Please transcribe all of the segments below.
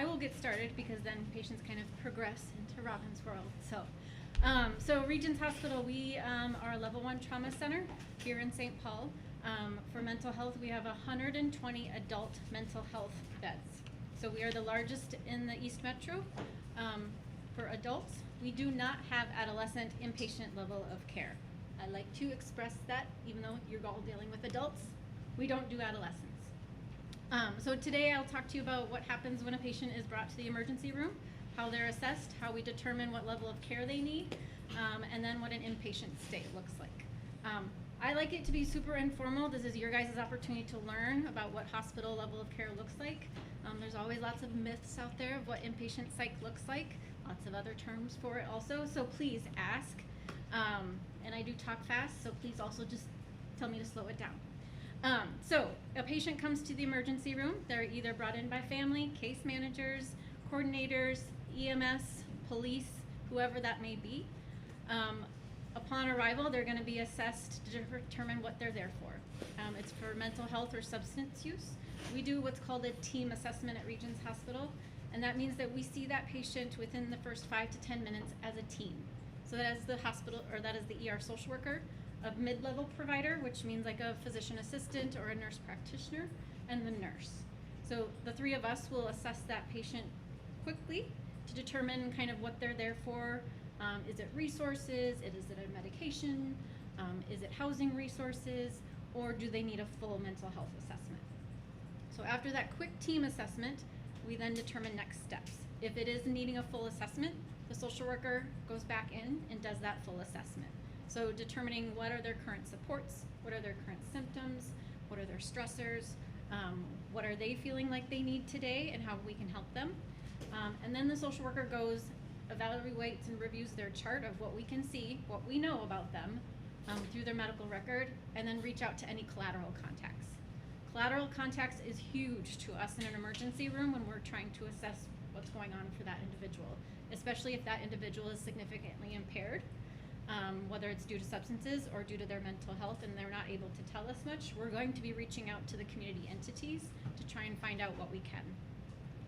I will get started because then patients kind of progress into Robin's world. So Regions Hospital, we are a level 1 trauma center here in St. Paul. For mental health, we have 120 adult mental health beds. So we are the largest in the East Metro. For adults, we do not have adolescent inpatient level of care. I like to express that, even though you're all dealing with adults, we don't do adolescents. So today I'll talk to you about what happens when a patient is brought to the emergency room, how they're assessed, how we determine what level of care they need, and then what an inpatient stay looks like. I like it to be super informal. This is your guys' opportunity to learn about what hospital level of care looks like. There's always lots of myths out there of what inpatient psych looks like, lots of other terms for it also, so please ask. And I do talk fast, so please also just tell me to slow it down. So a patient comes to the emergency room. They're either brought in by family, case managers, coordinators, EMS, police, whoever that may be. Upon arrival, they're going to be assessed to determine what they're there for. It's for mental health or substance use. We do what's called a team assessment at Regions Hospital, and that means that we see that patient within the first 5 to 10 minutes as a team. So that is the hospital, or that is the ER social worker, a mid-level provider, which means like a physician assistant or a nurse practitioner, and the nurse. So the three of us will assess that patient quickly to determine kind of what they're there for. Is it resources? Is it a medication? Is it housing resources? Or do they need a full mental health assessment? So after that quick team assessment, we then determine next steps. If it is needing a full assessment, the social worker goes back in and does that full assessment. So determining what are their current supports, what are their current symptoms, what are their stressors, what are they feeling like they need today, and how we can help them. And then the social worker goes, evaluates and reviews their chart of what we can see, what we know about them through their medical record, and then reach out to any collateral contacts. Collateral contacts is huge to us in an emergency room when we're trying to assess what's going on for that individual, especially if that individual is significantly impaired, whether it's due to substances or due to their mental health and they're not able to tell us much. We're going to be reaching out to the community entities to try and find out what we can.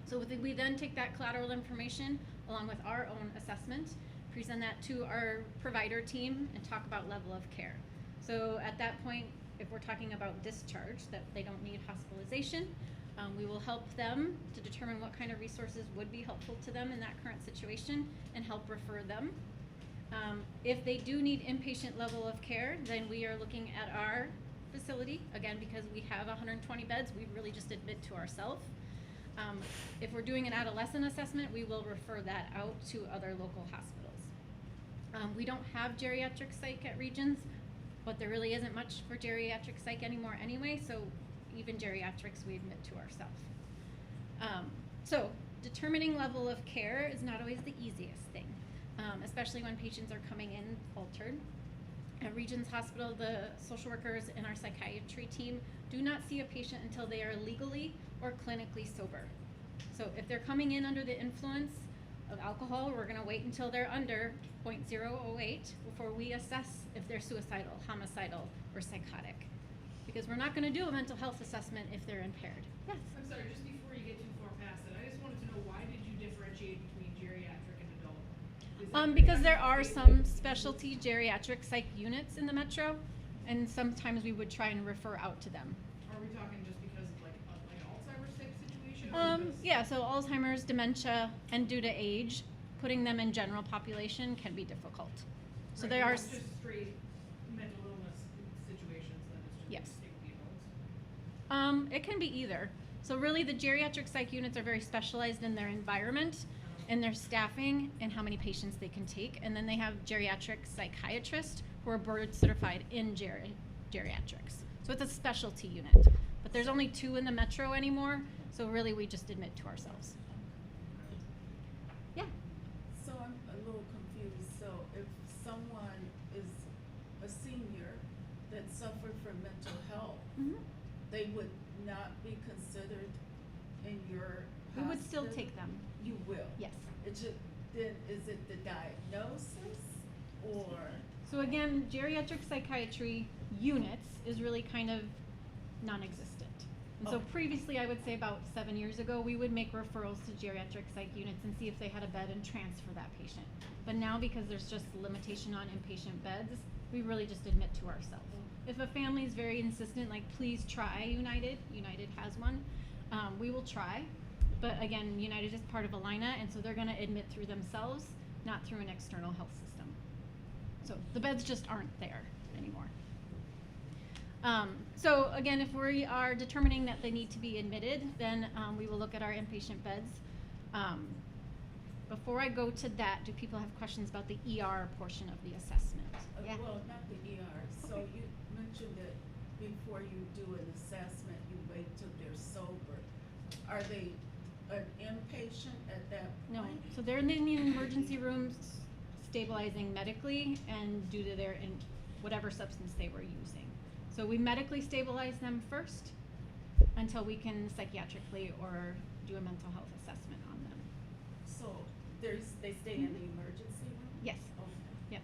So we then take that collateral information along with our own assessment, present that to our provider team, and talk about level of care. So at that point, if we're talking about discharge, that they don't need hospitalization, we will help them to determine what kind of resources would be helpful to them in that current situation and help refer them. If they do need inpatient level of care, then we are looking at our facility. Again, because we have 120 beds, we really just admit to ourselves. If we're doing an adolescent assessment, we will refer that out to other local hospitals. We don't have geriatric psych at Regions, but there really isn't much for geriatric psych anymore anyway, so even geriatrics we admit to ourselves. So determining level of care is not always the easiest thing, especially when patients are coming in altered. At Regions Hospital, the social workers and our psychiatry team do not see a patient until they are legally or clinically sober. So if they're coming in under the influence of alcohol, we're going to wait until they're under 0.008 before we assess if they're suicidal, homicidal, or psychotic. Because we're not going to do a mental health assessment if they're impaired. Yes? I'm sorry, just before you get too far past it, I just wanted to know, why did you differentiate between geriatric and adult? Because there are some specialty geriatric psych units in the metro, and sometimes we would try and refer out to them. Are we talking just because of like an Alzheimer's type situation? Yeah, so Alzheimer's, dementia, and due to age, putting them in general population can be difficult. So right, there are just straight mental illness situations, then it's just yes. take the adults? It can be either. So really the geriatric psych units are very specialized in their environment, in their staffing, and how many patients they can take. And then they have geriatric psychiatrists who are board certified in geriatrics. So it's a specialty unit. But there's only 2 in the metro anymore, so really we just admit to ourselves. Yeah? So I'm a little confused. So if someone is a senior that suffered from mental health, they would not be considered in your hospital? We would still take them. You will? Yes. It should, then is it the diagnosis or? So again, geriatric psychiatry units is really kind of non-existent. And so Oh. previously, I would say about 7 years ago, we would make referrals to geriatric psych units and see if they had a bed and transfer that patient. But now, because there's just limitation on inpatient beds, we really just admit to ourselves. If a family is very insistent, like, please try United has one, we will try. But again, United is part of Allina, and so they're gonna admit through themselves, not through an external health system. So the beds just aren't there anymore. So again, if we are determining that they need to be admitted, then we will look at our inpatient beds. Before I go to that, do people have questions about the ER portion of the assessment? Yeah. Well, not the ER. So Okay. you mentioned that before you do an assessment, you wait till they're sober. Are they an inpatient at that No, point? so they're in the emergency rooms stabilizing medically and due to their whatever substance they were using. So we medically stabilize them first until we can psychiatrically or do a mental health assessment on them. So they stay in the emergency room? Yes. Okay.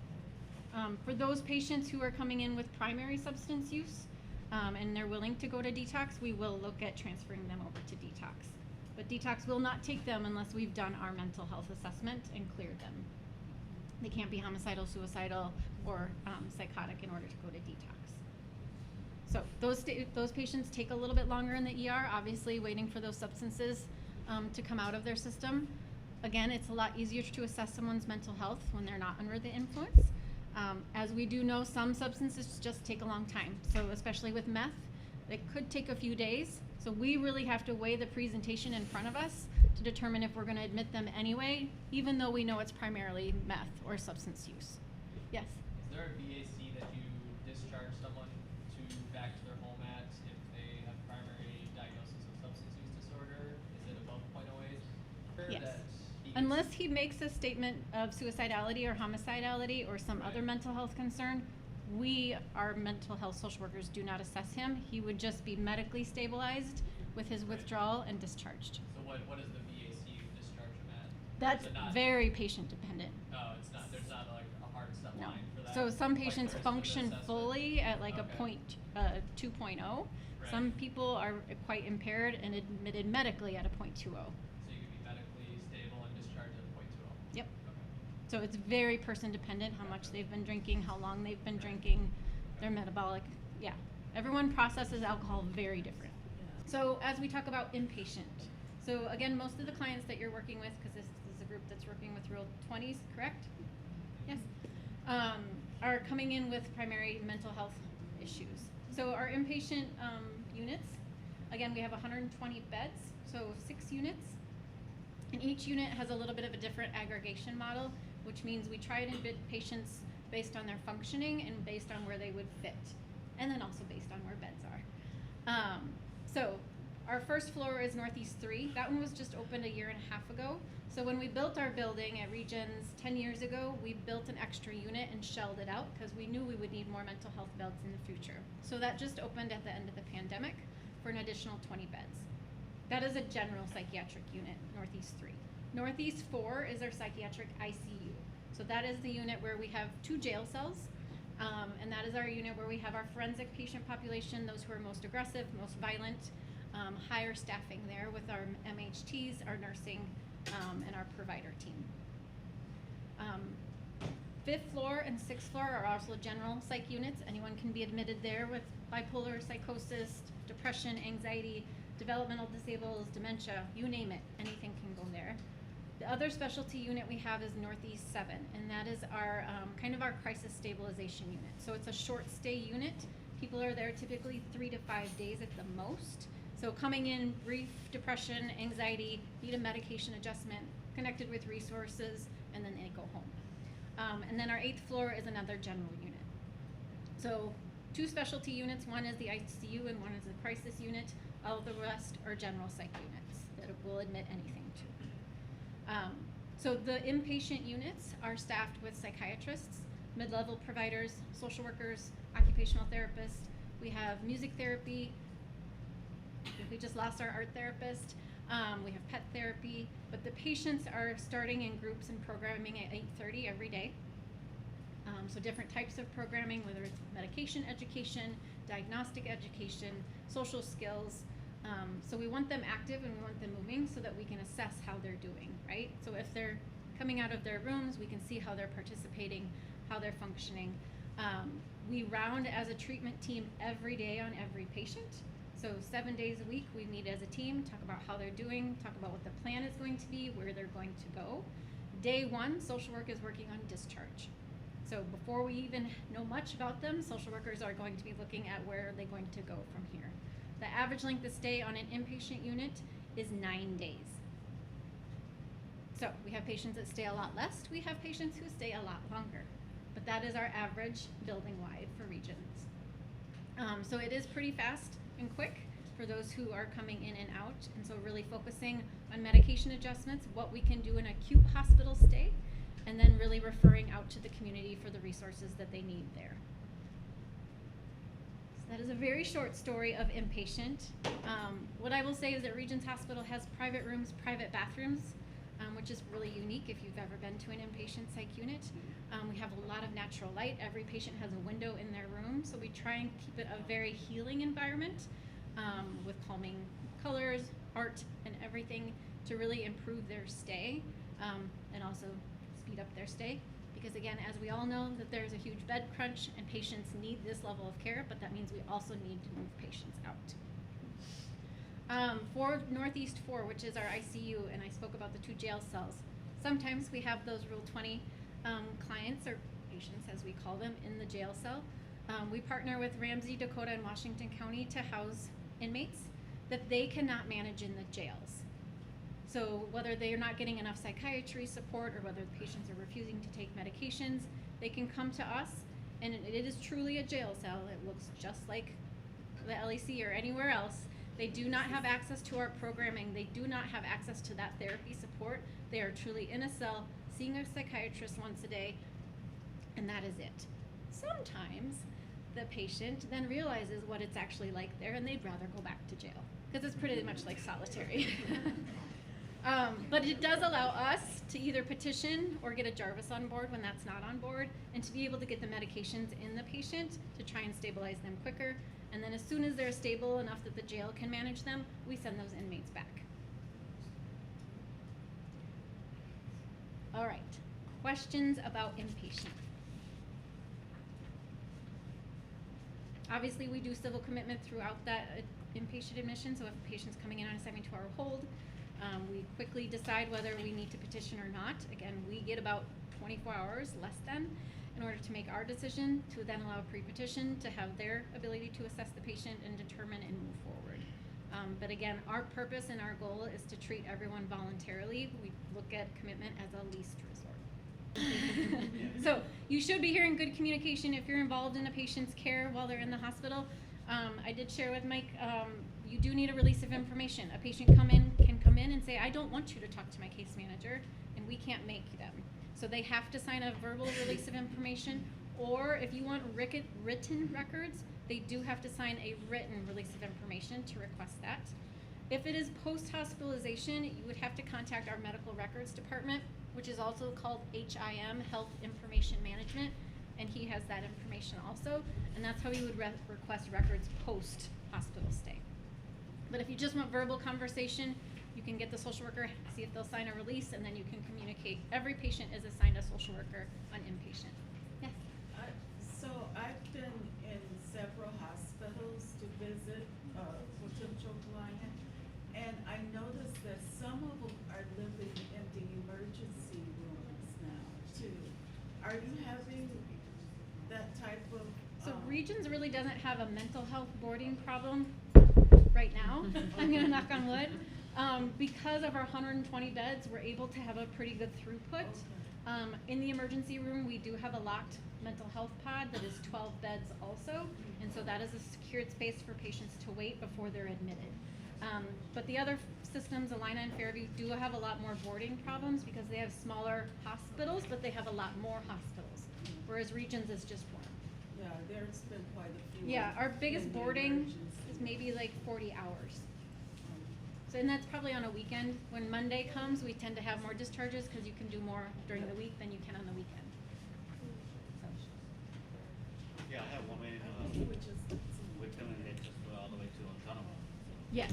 Yep. For those patients who are coming in with primary substance use, and they're willing to go to detox, we will look at transferring them over to detox. But detox will not take them unless we've done our mental health assessment and cleared them. They can't be homicidal, suicidal, or psychotic in order to go to detox. So those patients take a little bit longer in the ER, obviously waiting for those substances to come out of their system. Again, it's a lot easier to assess someone's mental health when they're not under the influence. As we do know, some substances just take a long time. So especially with meth, it could take a few days. So we really have to weigh the presentation in front of us to determine if we're going to admit them anyway, even though we know it's primarily meth or substance use. Yes? Is there a VAC that you discharge someone back to their home at if they have primary diagnosis of substance use disorder? Is it above .08? Yes. That Unless he makes a statement of suicidality or homicidality or some other Right. mental health concern, our mental health social workers do not assess him. He would just be medically stabilized with his Right. withdrawal and discharged. So what is the VAC you discharge them at? That's Is it not, very patient dependent. Oh, it's not. There's not like a hard step No. line for that. So some Like patients for the function assessment? fully at like Okay. a point 2.0. Right. Some people are quite impaired and admitted medically at a 0.20. So you could be medically stable and discharged at .20. Yep. Okay. So it's very person dependent, how much they've been drinking, how long they've been drinking, their metabolic, yeah. Everyone processes alcohol very different. Yeah. So as we talk about inpatient, so again, most of the clients that you're working with, because this is a group that's working with real 20s, correct? Yes. Are coming in with primary mental health issues. So our inpatient units, again, we have 120 beds, so 6 units. And each unit has a little bit of a different aggregation model, which means we try and admit patients based on their functioning and based on where they would fit, and then also based on where beds are. So our first floor is Northeast 3. That one was just opened a year and a half ago. So when we built our building at Regions 10 years ago, we built an extra unit and shelled it out because we knew we would need more mental health beds in the future. So that just opened at the end of the pandemic for an additional 20 beds. That is a general psychiatric unit, Northeast 3. Northeast 4 is our psychiatric ICU. So that is the unit where we have 2 jail cells, and that is our unit where we have our forensic patient population, those who are most aggressive, most violent, higher staffing there with our MHTs, our nursing, and our provider team. 5th floor and 6th floor are also general psych units. Anyone can be admitted there with bipolar, psychosis, depression, anxiety, developmental disables, dementia, you name it, anything can go there. The other specialty unit we have is Northeast 7, and that is our kind of our crisis stabilization unit. So it's a short stay unit. People are there typically 3 to 5 days at the most. So coming in, brief depression, anxiety, need a medication adjustment, connected with resources, and then they go home. And then our 8th floor is another general unit. So 2 specialty units, one is the ICU and one is the crisis unit. All of the rest are general psych units that will admit anything to. So the inpatient units are staffed with psychiatrists, mid-level providers, social workers, occupational therapists. We have music therapy. We just lost our art therapist. We have pet therapy, but the patients are starting in groups and programming at 8:30 every day. So different types of programming, whether it's medication education, diagnostic education, social skills, So we want them active and we want them moving so that we can assess how they're doing, right? So if they're coming out of their rooms, we can see how they're participating, how they're functioning. We round as a treatment team every day on every patient. So 7 days a week, we meet as a team, talk about how they're doing, talk about what the plan is going to be, where they're going to go. Day one, social work is working on discharge. So before we even know much about them, social workers are going to be looking at where are they going to go from here. The average length of stay on an inpatient unit is 9 days. So we have patients that stay a lot less, we have patients who stay a lot longer. But that is our average building-wide for Regions. So it is pretty fast and quick for those who are coming in and out, and so really focusing on medication adjustments, what we can do in acute hospital stay, and then really referring out to the community for the resources that they need there. So that is a very short story of inpatient. What I will say is that Regions Hospital has private rooms, private bathrooms, which is really unique if you've ever been to an inpatient psych unit. We have a lot of natural light. Every patient has a window in their room, so we try and keep it a very healing environment with calming colors, art, and everything to really improve their stay and also speed up their stay. Because again, as we all know, that there's a huge bed crunch and patients need this level of care, but that means we also need to move patients out. For Northeast 4, which is our ICU, and I spoke about the 2 jail cells, sometimes we have those Rule 20 clients or patients, as we call them, in the jail cell. We partner with Ramsey, Dakota, and Washington County to house inmates that they cannot manage in the jails. So whether they are not getting enough psychiatry support or whether the patients are refusing to take medications, they can come to us, and it is truly a jail cell. It looks just like the LEC or anywhere else. They do not have access to our programming. They do not have access to that therapy support. They are truly in a cell, seeing a psychiatrist once a day, and that is it. Sometimes the patient then realizes what it's actually like there, and they'd rather go back to jail because it's pretty much like solitary. But it does allow us to either petition or get a Jarvis on board when that's not on board, and to be able to get the medications in the patient to try and stabilize them quicker. And then as soon as they're stable enough that the jail can manage them, we send those inmates back. All right, questions about inpatient? Obviously, we do civil commitment throughout that inpatient admission, so if a patient's coming in on a 72-hour hold, we quickly decide whether we need to petition or not. Again, we get about 24 hours, less than, in order to make our decision, to then allow pre-petition to have their ability to assess the patient and determine and move forward. But again, our purpose and our goal is to treat everyone voluntarily. We look at commitment as a least resort. So you should be hearing good communication if you're involved in a patient's care while they're in the hospital. I did share with Mike, you do need a release of information. A patient can come in and say, I don't want you to talk to my case manager, and we can't make them. So they have to sign a verbal release of information, or if you want written records, they do have to sign a written release of information to request that. If it is post-hospitalization, you would have to contact our medical records department, which is also called HIM, Health Information Management, and he has that information also, and that's how you would request records post-hospital stay. But if you just want verbal conversation, you can get the social worker, see if they'll sign a release, and then you can communicate. Every patient is assigned a social worker on inpatient. Yes? So I've been in several hospitals to visit a potential client, and I noticed that some of them are living in the emergency rooms now too. Are you having that type of? So Regions really doesn't have a mental health boarding problem right now. I'm gonna knock on wood. Because of our 120 beds, we're able to have a pretty good throughput. Okay. In the emergency room, we do have a locked mental health pod that is 12 beds also, and so that is a secured space for patients to wait before they're admitted. But the other systems, Alina and Fairview, do have a lot more boarding problems because they have smaller hospitals, but they have a lot more hospitals, whereas Regions is just one. Yeah, there's been quite a few. Yeah, our biggest boarding is maybe like 40 hours. So, and that's probably on a weekend. When Monday comes, we tend to have more discharges because you can do more during the week than you can on the weekend. So. Yeah, I have one minute. We can get just all the way to Ottawa. Yes.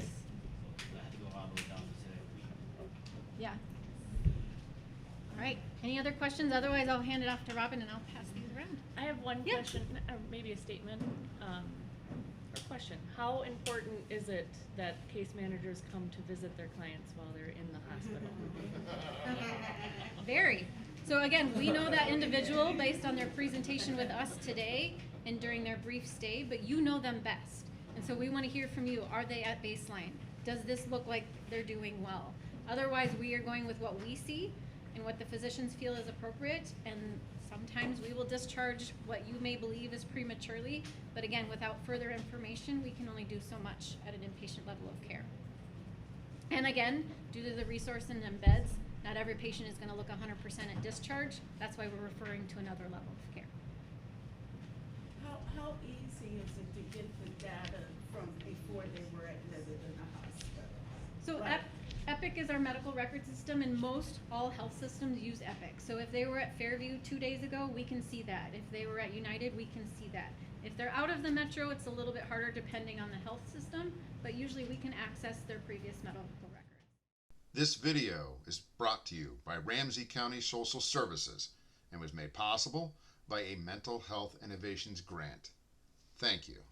Any other questions? Otherwise, I'll hand it off to Robin and I'll pass these around. I have one Yeah. question, or maybe a statement, or question. How important is it that case managers come to visit their clients while they're in the hospital? Very. So again, we know that individual based on their presentation with us today and during their brief stay, but you know them best. And so we want to hear from you. Are they at baseline? Does this look like they're doing well? Otherwise, we are going with what we see and what the physicians feel is appropriate, and sometimes we will discharge what you may believe is prematurely, but again, without further information, we can only do so much at an inpatient level of care. And again, due to the resource in embeds, not every patient is going to look 100% at discharge. That's why we're referring to another level of care. How easy is it to get the data from before they were admitted in the hospital? So Like- Epic is our medical record system, and most all health systems use Epic. So if they were at Fairview 2 days ago, we can see that. If they were at United, we can see that. If they're out of the metro, it's a little bit harder depending on the health system, but usually we can access their previous medical records. This video is brought to you by Ramsey County Social Services and was made possible by a Mental Health Innovations grant. Thank you.